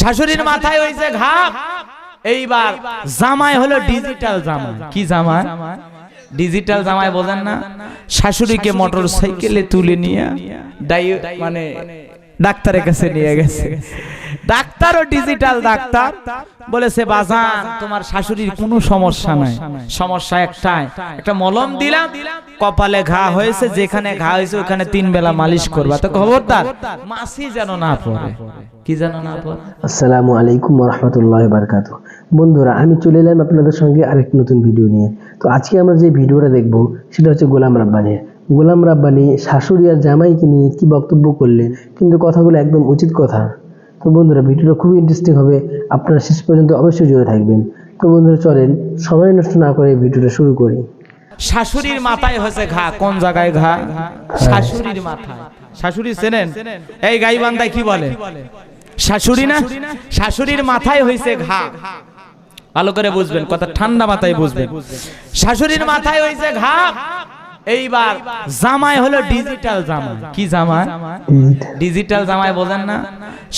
শাশুড়ির মাথায় হইছে ঘা। এইবার জামাই হলো ডিজিটাল জামাই। কি জামাই? ডিজিটাল জামাই বোঝেন না? শাশুড়িকে মোটর সাইকেলে তুলে নিয়ে মানে ডাক্তারের কাছে নিয়ে গেছে। ডাক্তারও ডিজিটাল ডাক্তার বলেছে, বাজান তোমার শাশুড়ির কোনো সমস্যা নাই, সমস্যা একটাই, একটা মলম দিলাম, কপালে ঘা হয়েছে, যেখানে ঘা হয়েছে ওখানে 3 বেলা মালিশ করবা, তো খবরদার মাছি যেন না পড়ে। কি যেন না পড়ে। আসসালামু আলাইকুম ওয়া রাহমাতুল্লাহি ওয়া বারাকাতুহু। বন্ধুরা, আমি চলে এলাম আপনাদের সঙ্গে আরেকটি নতুন ভিডিও নিয়ে। তো আজকে আমরা যে ভিডিওটা দেখব সেটা হচ্ছে গোলাম রাব্বানী। গোলাম রাব্বানী শাশুড়ি আর জামাইকে নিয়ে কি বক্তব্য করলেন, কিন্তু কথাগুলো একদম উচিত কথা। তো বন্ধুরা, ভিডিওটা খুবই ইন্টারেস্টিং হবে, আপনারা শেষ পর্যন্ত অবশ্যই জুড়ে থাকবেন। তো বন্ধুরা চলেন সময় নষ্ট না করে ভিডিওটা শুরু করি। শাশুড়ির মাথায় হয়েছে ঘা। কোন জায়গায় ঘা? শাশুড়ির মাথায়। শাশুড়ি চেনেন? এই গাইবান্ধায় কি বলে? শাশুড়ি না? শাশুড়ির মাথায় হয়েছে ঘা। ভালো করে বুঝবেন, কথা ঠান্ডা মাথায় বুঝবেন। শাশুড়ির মাথায় হয়েছে ঘা। এইবার জামাই হলো ডিজিটাল জামাই। কি জামাই? ডিজিটাল জামাই বোঝেন না?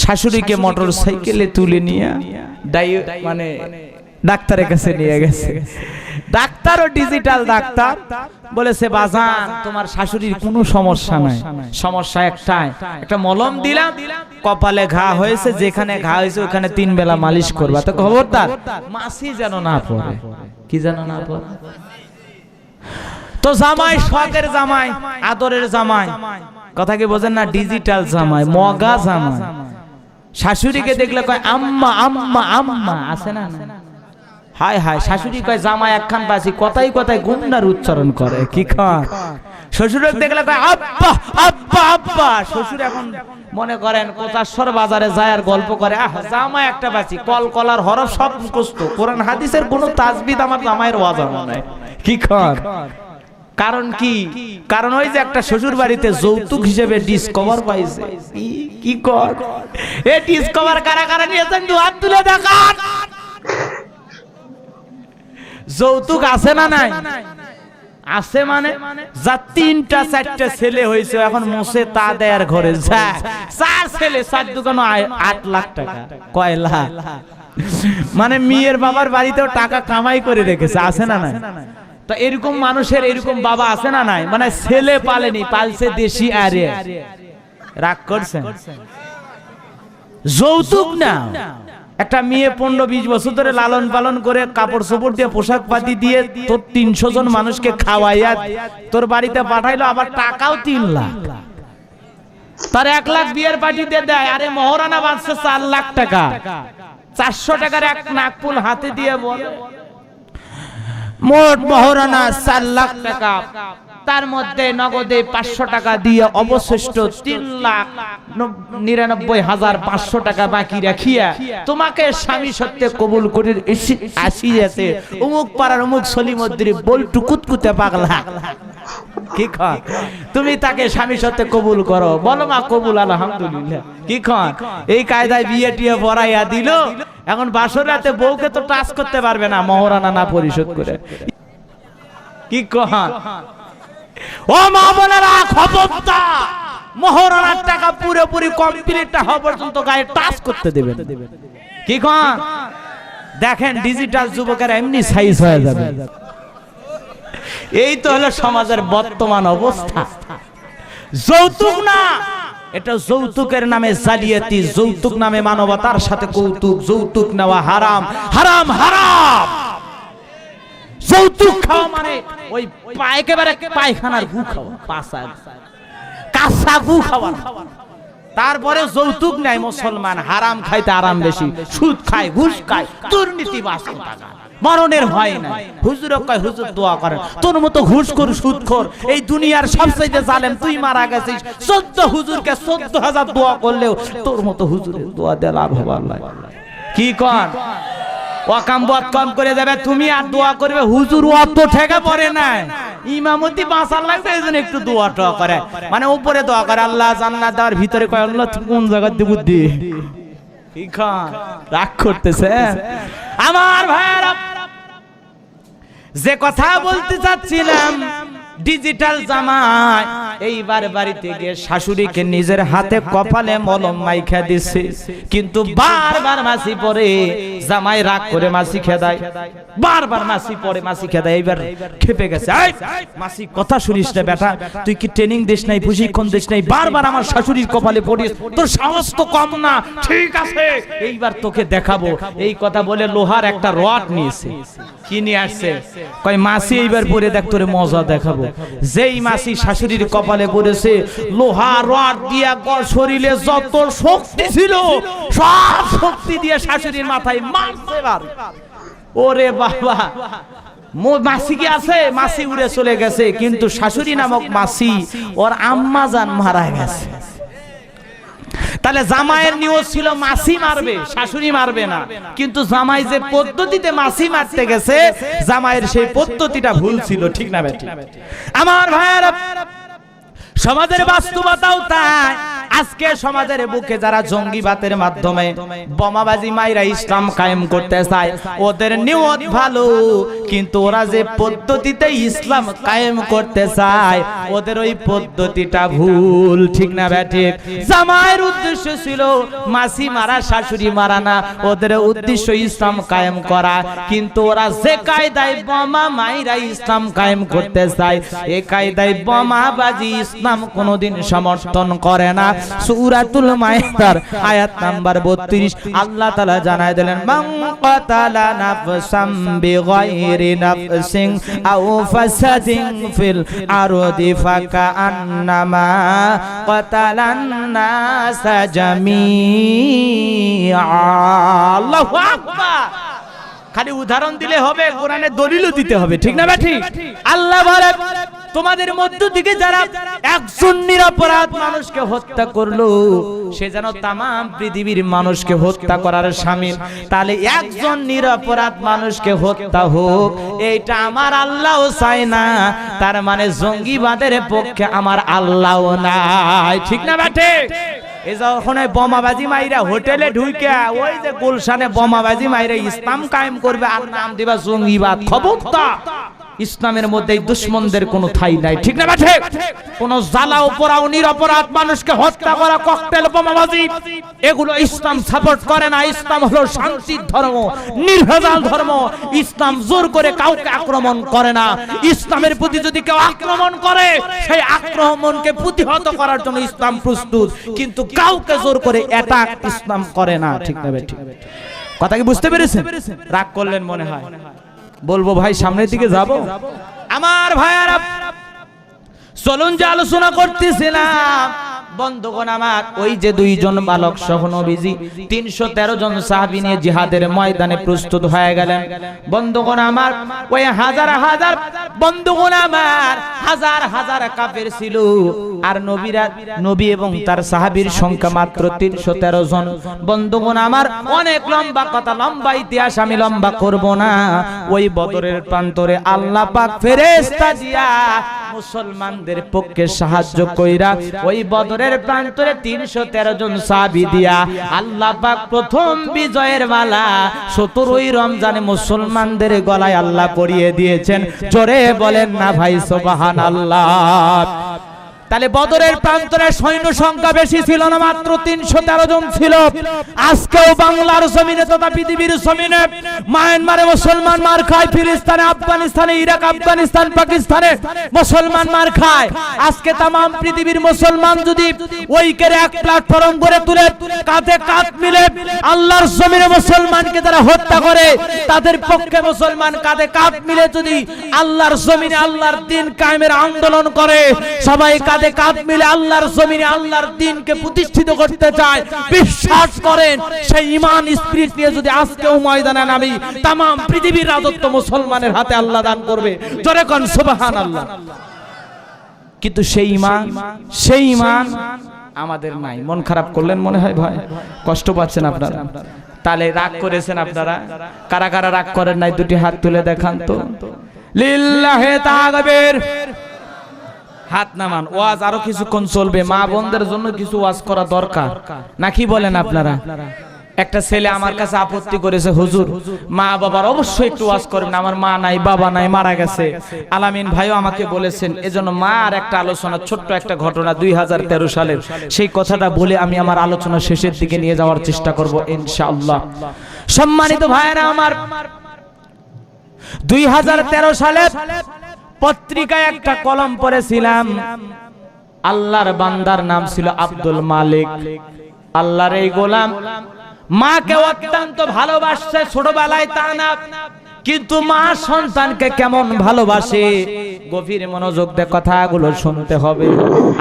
শাশুড়িকে মোটর সাইকেলে তুলে নিয়ে মানে ডাক্তারের কাছে নিয়ে গেছে। ডাক্তারও ডিজিটাল ডাক্তার বলেছে, বাজান তোমার শাশুড়ির কোনো সমস্যা নাই, সমস্যা একটাই, একটা মলম দিলাম, কপালে ঘা হয়েছে, যেখানে ঘা হয়েছে ওখানে 3 বেলা মালিশ করবা, তো খবরদার মাছি যেন না পড়ে। কি যেন না পড়ে। তো জামাই শখের জামাই, আদরের জামাই, কথা কি বোঝেন না? ডিজিটাল জামাই, মগা জামাই। শাশুড়িকে দেখলে কয় আম্মা আম্মা আম্মা, আছে না? হায় হায়, শাশুড়ি কয় জামাই একখান বাসি, কথাই কথায় গুন্ডার উচ্চারণ করে। কি খান? শ্বশুরকে দেখলে কয় আব্বা আব্বা আব্বা। শ্বশুর এখন মনে করেন কোচাশ্বর বাজারে যায় আর গল্প করে, আহ জামাই একটা বাসি, কলকলার হরফ সব মুখস্থ, কোরআন হাদিসের কোনো তাজবিদ আমার জামাইয়ের অজানা নাই। কি খান? কারণ কি? কারণ ওই যে একটা শ্বশুর বাড়িতে যৌতুক হিসেবে ডিসকভার পাইছে। কি কর? এই ডিসকভার কারা কারা নিয়েছেন? হাত তুলে দেখান। যৌতুক আছে না নাই? আছে মানে যা 3টা 4টা ছেলে হয়েছে, এখন মোসে তা দেয়ার ঘরে যায় 4 ছেলে 4 দোকানো 8 লাখ টাকা। কয় লাখ? মানে মেয়ের বাবার বাড়িতেও টাকা কামাই করে রেখেছে, আছে না নাই? তো এরকম মানুষের এরকম বাবা আছে না নাই? মানে ছেলে পালেনি, পালছে দেশি আরে। রাগ করছেন? যৌতুক না, একটা মেয়ে 15-20 বছর ধরে লালন পালন করে কাপড় চোপড় দিয়ে পোশাক পাতি দিয়ে তোর 300 জন মানুষকে খাওয়াইয়া তোর বাড়িতে পাঠাইলো, আবার টাকাও 3 লাখ। তার 1 লাখ বিয়ের পার্টি দিয়ে দেয়, আরে মহারানা বাঁচছে 4 লাখ টাকা। 400 টাকার এক নাকফুল হাতে দিয়ে বলে মোট মহারানা 4 লাখ টাকা। তার মধ্যে নগদে 500 টাকা দিয়ে অবশিষ্ট 3,99,500 টাকা বাকি রাখিয়া তোমাকে স্বামী সত্যে কবুল করে আসিয়াছে অমুক পাড়ার অমুক সলিমদ্রি বল্টু কুতকুতে পাগলা। কি খান? তুমি তাকে স্বামী সত্যে কবুল করো, বলো মা কবুল আলহামদুলিল্লাহ। কি খান? এই কায়দায় বিয়ে টিয়ে পড়াইয়া দিল। এখন বাসর রাতে বউকে তো টাচ করতে পারবে না মহারানা না পরিশোধ করে। কি খান? ও মা বোনেরা, খবরদার, মহারানার টাকা পুরোপুরি কমপ্লিট না হওয়া পর্যন্ত গায়ে টাচ করতে দেবেন। কি খান? দেখেন ডিজিটাল যুবকেরা এমনি সাইজ হয়ে যাবে। এই তো হলো সমাজের বর্তমান অবস্থা। যৌতুক না, এটা যৌতুকের নামে জালিয়াতি, যৌতুক নামে মানবতার সাথে কৌতুক। যৌতুক নেওয়া হারাম, হারাম, হারাম। যৌতুক খাওয়া মানে ওই একেবারে পায়খানার গু খাওয়া, কাঁচা গু খাওয়া। তারপরে যৌতুক নাই মুসলমান, হারাম খাইতে আরাম বেশি, সুদ খায়, ঘুষ খায়, দুর্নীতিবাজ টাকা, মরণের ভয় নাই। হুজুর কয় হুজুর দোয়া করেন, তোর মতো ঘুষখোর সুদখোর এই দুনিয়ার সবচেয়ে জালেম, তুই মারা গেছিস। 14 হুজুরকে 14,000 দোয়া করলেও তোর মতো হুজুরের দোয়া দিয়ে লাভ হবে না। কি কর? ওয়াকাম বদ কম করে যাবে, তুমি আর দোয়া করবে। হুজুর অত ঠেকা পড়ে না, ইমামতি বাঁচার লাগবে, এইজন্য একটু দোয়া টোয়া করে, মানে উপরে দোয়া করে আল্লাহ জান্নাত দেওয়ার, ভিতরে কয় আল্লাহ কোন জায়গাতে বুদ্ধি। কি খান? রাগ করতেছে আমার ভাইরা। যে কথা বলতে চাচ্ছিলাম, ডিজিটাল জামাই এইবার বাড়িতে গিয়ে শাশুড়িকে নিজের হাতে কপালে মলম মাইখা দিছে, কিন্তু বারবার মাসি পড়ে। জামাই রাগ করে মাসি খেদায়, বারবার মাসি পড়ে মাসি খেদায়। এইবার খেপে গেছে, এই মাসি কথা শুনিস না বেটা, তুই কি ট্রেনিং দিস নাই, প্রশিক্ষণ দিস নাই, বারবার আমার শাশুড়ির কপালে পড়িস, তোর সাহস তো কম না। ঠিক আছে, এইবার তোকে দেখাবো। এই কথা বলে লোহার একটা রড নিয়েছে। কি নিয়ে আসছে? কয় মাসি এইবার পরে দেখ তোরে মজা দেখাবো। যেই মাসি শাশুড়ির কপালে পড়েছে, লোহার রড দিয়া শরীরে যত শক্তি ছিল সব শক্তি দিয়ে শাশুড়ির মাথায় মারছে। ওরে বাবা, মাসি কি আছে? মাসি উড়ে চলে গেছে, কিন্তু শাশুড়ি নামক মাসি ওর আম্মা জান মারা গেছে। তাহলে জামাইয়ের নিয়ত ছিল মাসি মারবে, শাশুড়ি মারবে না, কিন্তু জামাই যে পদ্ধতিতে মাসি মারতে গেছে, জামাইয়ের সেই পদ্ধতিটা ভুল ছিল। ঠিক না বেটি? আমার ভাইয়েরা, সমাজের বাস্তবতাও তাই। আজকে সমাজের বুকে যারা জঙ্গিবাদের মাধ্যমে বোমাবাজি মাইরা ইসলাম কায়েম করতে চায়, ওদের নিয়ত ভালো, কিন্তু ওরা যে পদ্ধতিতে ইসলাম কায়েম করতে চায়, ওদের ওই পদ্ধতিটা ভুল। ঠিক না বেঠিক? জামাইয়ের উদ্দেশ্য ছিল মাসি মারা, শাশুড়ি মারা না, ওদের উদ্দেশ্য ইসলাম কায়েম করা, কিন্তু ওরা যে কায়দায় বোমা মাইরা ইসলাম কায়েম করতে চায়, এই কায়দায় বোমাবাজি ইসলাম কোনোদিন সমর্থন করে না। সূরাতুল মাইদার আয়াত নাম্বার 32 আল্লাহ তাআলা জানায় দিলেন, মান কাতালা নাফসাম বিগাইরি নাফসিন আও ফাসাদিন ফিল আরদি ফাকান্নামা কাতালান নাস জামিআ। আল্লাহু আকবার। খালি উদাহরণ দিলে হবে, কোরআনে দলিলও দিতে হবে। ঠিক না বেঠি? আল্লাহ বলে, তোমাদের মধ্য থেকে যারা একজন নিরপরাধ মানুষকে হত্যা করলো, সে যেন তামাম পৃথিবীর মানুষকে হত্যা করার শামিল। তাহলে একজন নিরপরাধ মানুষকে হত্যা হোক, এইটা আমার আল্লাহও চায় না। তার মানে জঙ্গিবাদের পক্ষে আমার আল্লাহও নাই। ঠিক না বেঠি? এই যখন বোমাবাজি মাইরা হোটেলে ঢুকে, ওই যে গুলশানে বোমাবাজি মাইরা ইসলাম কায়েম করবে আর নাম দিবা জঙ্গিবাদ, খবরদার। ইসলামের মধ্যে দুশমনদের কোনো ঠাঁই নাই। ঠিক না বেঠি? কোন জ্বালাও পোড়াও নিরপরাধ মানুষকে হত্যা করা, ককটেল বোমাবাজি, এগুলো ইসলাম সাপোর্ট করে না। ইসলাম হলো শান্তির ধর্ম, নির্ভেজাল ধর্ম। ইসলাম জোর করে কাউকে আক্রমণ করে না। ইসলামের প্রতি যদি কেউ আক্রমণ করে, সেই আক্রমণকে প্রতিহত করার জন্য ইসলাম প্রস্তুত, কিন্তু কাউকে জোর করে অ্যাটাক ইসলাম করে না। ঠিক না বেঠি? কথা কি বুঝতে পেরেছেন? রাগ করলেন মনে হয়। বলবো ভাই সামনের দিকে যাব। আমার ভাইয়ারা, চলুন যে আলোচনা করতেছিলাম, বন্ধুগণ আমার, ওই যে দুইজন বালক সহ নবীজি 313 জন সাহাবী নিয়ে জিহাদের ময়দানে প্রস্তুত হয়ে গেলেন। বন্ধুগণ আমার, ওই হাজার হাজার, বন্ধুগণ আমার, হাজার হাজার কাফের ছিল, আর নবী এবং তার সাহাবীর সংখ্যা মাত্র 313 জন। বন্ধুগণ আমার, অনেক লম্বা কথা, লম্বা ইতিহাস আমি লম্বা করব না। ওই বদরের প্রান্তরে আল্লাহ পাক ফেরেশতা দিয়া মুসলমানদের পক্ষে সাহায্য কইরা, ওই বদরের প্রান্তরে 313 জন সাহাবী দিয়া আল্লাহ পাক প্রথম বিজয়ের মালা 17ই রমজানে মুসলমানদের গলায় আল্লাহ পরিয়ে দিয়েছেন। জোরে বলেন না ভাই সুবহানাল্লাহ। তাহলে বদরের প্রান্তরে সৈন্য সংখ্যা বেশি ছিল না, মাত্র 313 জন ছিল। আজকেও বাংলার জমিনে তথা পৃথিবীর জমিনে মায়ানমারে মুসলমান মার খায়, ফিলিস্তিনে, আফগানিস্তানে, ইরাক, আফগানিস্তান, পাকিস্তানে মুসলমান মার খায়। আজকে तमाम পৃথিবীর মুসলমান যদি ঐক্যের এক প্ল্যাটফর্ম করে তুলে, কাঁধে কাঁধ মিলে আল্লাহর জমিনে মুসলমানকে যারা হত্যা করে, তাদের পক্ষে মুসলমান কাঁধে কাঁধ মিলে যদি আল্লাহর জমিনে আল্লাহর দ্বীন কায়েমের আন্দোলন করে, সবাই কাঁধে কাঁধ মিলে আল্লাহর জমিনে আল্লাহর দ্বীনকে প্রতিষ্ঠিত করতে চায়, বিশ্বাস করেন সেই ঈমান স্পিরিট নিয়ে যদি আজকেও ময়দানে নামি, तमाम পৃথিবীর রাজত্ব মুসলমানের হাতে আল্লাহ দান করবে। জোরে কোন সুবহানাল্লাহ। কিন্তু সেই ঈমান আমাদের নাই। মন খারাপ করলেন মনে হয় ভাই, কষ্ট পাচ্ছেন আপনারা, তাহলে রাগ করেছেন আপনারা। কারা কারা রাগ করেন নাই দুটি হাত তুলে দেখান তো। লিল্লাহে তাকবীর। হাত নামান। ওয়াজ আরো কিছুক্ষণ চলবে, মা বোনদের জন্য কিছু ওয়াজ করা দরকার, নাকি বলেন আপনারা? একটা ছেলে আমার কাছে আপত্তি করেছে, হুজুর মা বাবার অবশ্যই একটু ওয়াজ করবেন, আমার মা নাই বাবা নাই মারা গেছে। আলামিন ভাইও আমাকে বলেছেন, এজন্য মা আর একটা আলোচনা, ছোট্ট একটা ঘটনা 2013 সালের, সেই কথাটা বলে আমি আমার আলোচনা শেষের দিকে নিয়ে যাওয়ার চেষ্টা করব ইনশাআল্লাহ। সম্মানিত ভাইরা আমার, 2013 সালে পত্রিকায় একটা কলম পড়েছিলাম, আল্লাহর বান্দার নাম ছিল আব্দুল মালিক। আল্লাহর এই গোলাম মাকে অত্যন্ত ভালোবাসে, ছোটবেলায় তা না, কিন্তু মা সন্তানকে কেমন ভালোবাসে, গভীর মনোযোগ দিয়ে কথাগুলো শুনতে হবে।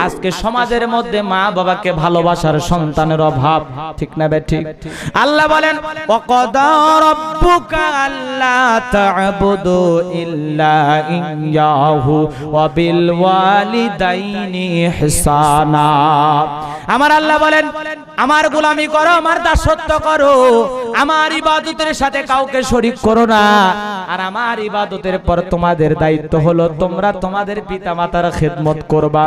আজকে সমাজের মধ্যে মা বাবাকে ভালোবাসার সন্তানের অভাব, ঠিক না বে ঠিক? আল্লাহ বলেন, ওয়াকাদা রাব্বুকা আল্লা তা'বুদু ইল্লা ইয়্যাহু ওয়া বিল ওয়ালিদাইনি ইহসানা। আমার আল্লাহ বলেন, আমার গোলামি করো, আমার দাসত্ব করো, আমার ইবাদতের সাথে কাউকে শরীক করো না। আর আমার ইবাদতের পর তোমাদের দায়িত্ব হলো তোমরা তোমাদের পিতামাতার খেদমত করবা,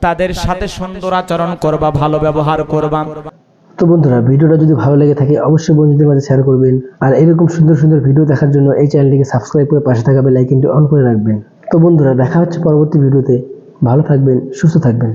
তাদের সাথে সুন্দর আচরণ করবা, ভালো ব্যবহার করবা। তো বন্ধুরা, ভিডিওটা যদি ভালো লেগে থাকে অবশ্যই বন্ধুদের মাঝে শেয়ার করবেন, আর এরকম সুন্দর সুন্দর ভিডিও দেখার জন্য এই চ্যানেলটিকে সাবস্ক্রাইব করে পাশে থাকা বেল আইকনটি অন করে রাখবেন। তো বন্ধুরা, দেখা হচ্ছে পরবর্তী ভিডিওতে। ভালো থাকবেন, সুস্থ থাকবেন।